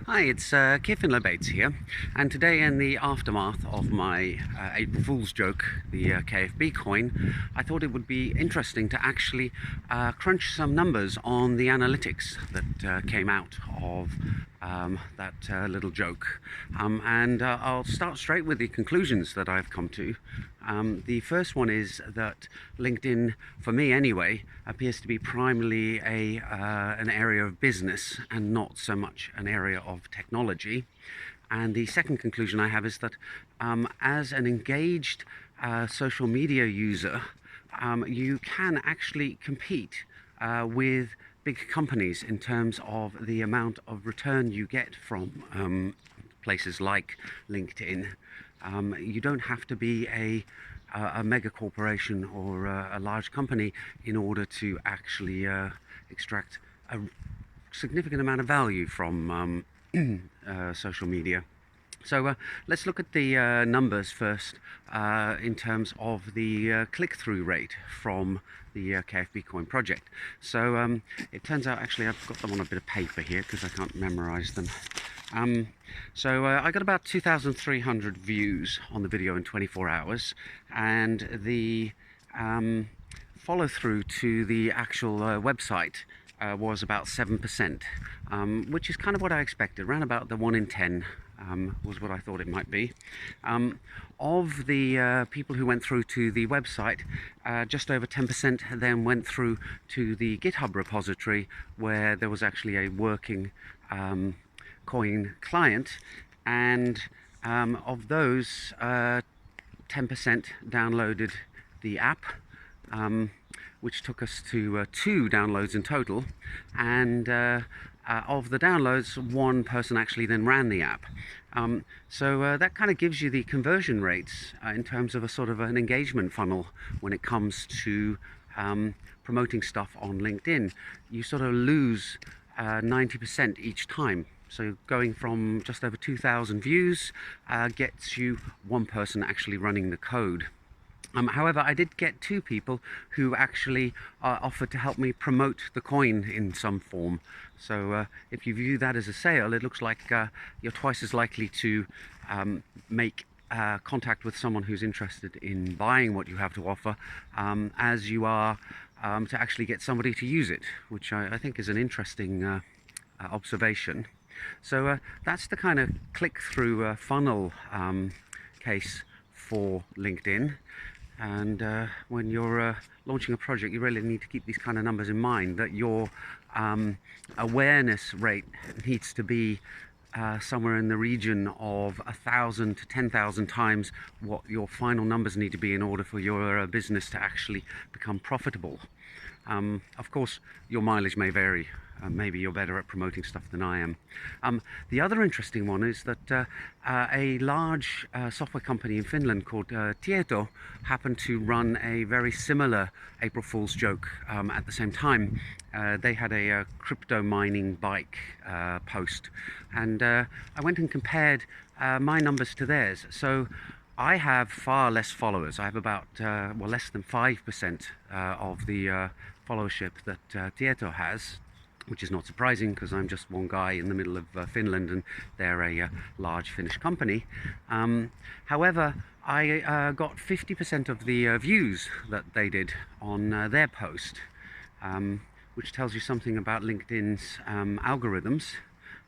Hi, it's Keith Bates here, and today in the aftermath of my April Fool's joke, the KFB coin, I thought it would be interesting to actually crunch some numbers on the analytics that came out of that little joke. And I'll start straight with the conclusions that I've come to. The first one is that LinkedIn, for me anyway, appears to be primarily an area of business and not so much an area of technology. And the second conclusion I have is that as an engaged social media user, you can actually compete with big companies in terms of the amount of return you get from places like LinkedIn. You don't have to be a mega corporation or a large company in order to actually extract a significant amount of value from social media. So let's look at the numbers first in terms of the click-through rate from the KFB coin project. So it turns out, actually, I've got them on a bit of paper here because I can't memorize them. So I got about 2,300 views on the video in 24 hours, and the follow through to the actual website was about 7%, which is kind of what I expected. Around about the 1 in 10 was what I thought it might be. Of the people who went through to the website, just over 10% then went through to the Github repository, where there was actually a working coin client, and of those, 10% downloaded the app, which took us to 2 downloads in total, and of the downloads, 1 person actually then ran the app. So that kind of gives you the conversion rates in terms of a sort of an engagement funnel when it comes to promoting stuff on LinkedIn. You sort of lose 90% each time. So going from just over 2,000 views gets you 1 person actually running the code. However, I did get 2 people who actually offered to help me promote the coin in some form. So if you view that as a sale, it looks like you're twice as likely to make contact with someone who's interested in buying what you have to offer as you are to actually get somebody to use it, which I think is an interesting observation. So that's the kind of click-through funnel case for LinkedIn. And when you're launching a project, you really need to keep these kind of numbers in mind, that your awareness rate needs to be somewhere in the region of 1,000 to 10,000 times what your final numbers need to be in order for your business to actually become profitable. Of course, your mileage may vary. Maybe you're better at promoting stuff than I am. The other interesting one is that a large software company in Finland called Tieto happened to run a very similar April Fool's joke at the same time. They had a crypto mining bike post, and I went and compared my numbers to theirs. So I have far less followers. I have about less than 5% of the followership that Tieto has, which is not surprising because I'm just one guy in the middle of Finland and they're a large Finnish company. However, I got 50% of the views that they did on their post, which tells you something about LinkedIn's algorithms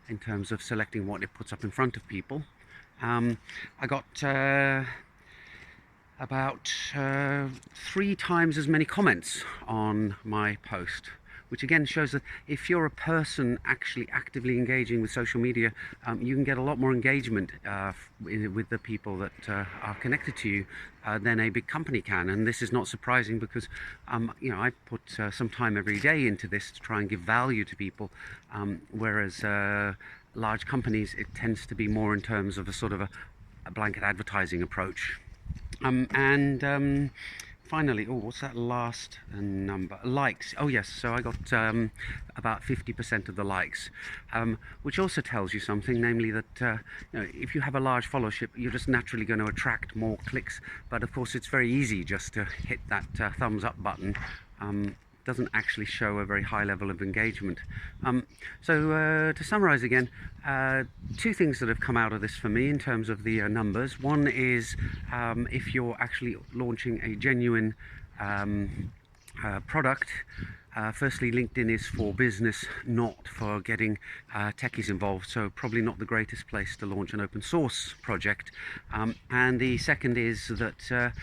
in terms of selecting what it puts up in front of people. I got about 3 times as many comments on my post, which again shows that if you're a person actually actively engaging with social media, you can get a lot more engagement with the people that are connected to you than a big company can. And this is not surprising because I put some time every day into this to try and give value to people, whereas large companies, it tends to be more in terms of a sort of a blanket advertising approach. Finally, what's that last number? Likes. Oh yes, so I got about 50% of the likes, which also tells you something, namely that if you have a large followership, you're just naturally going to attract more clicks. But of course, it's very easy just to hit that thumbs up button doesn't actually show a very high level of engagement. So to summarize again, two things that have come out of this for me in terms of the numbers. One is if you're actually launching a genuine product, firstly, LinkedIn is for business, not for getting techies involved, so probably not the greatest place to launch an open source project. And the second is that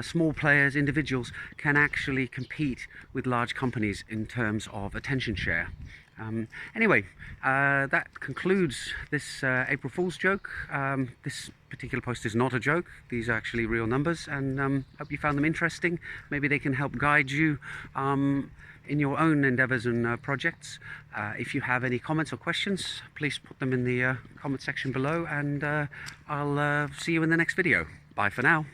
small players, individuals, can actually compete with large companies in terms of attention share. Anyway, that concludes this April Fool's joke. This particular post is not a joke. These are actually real numbers, and hope you found them interesting. Maybe they can help guide you in your own endeavors and projects. If you have any comments or questions, please put them in the comment section below, and I'll see you in the next video. Bye for now.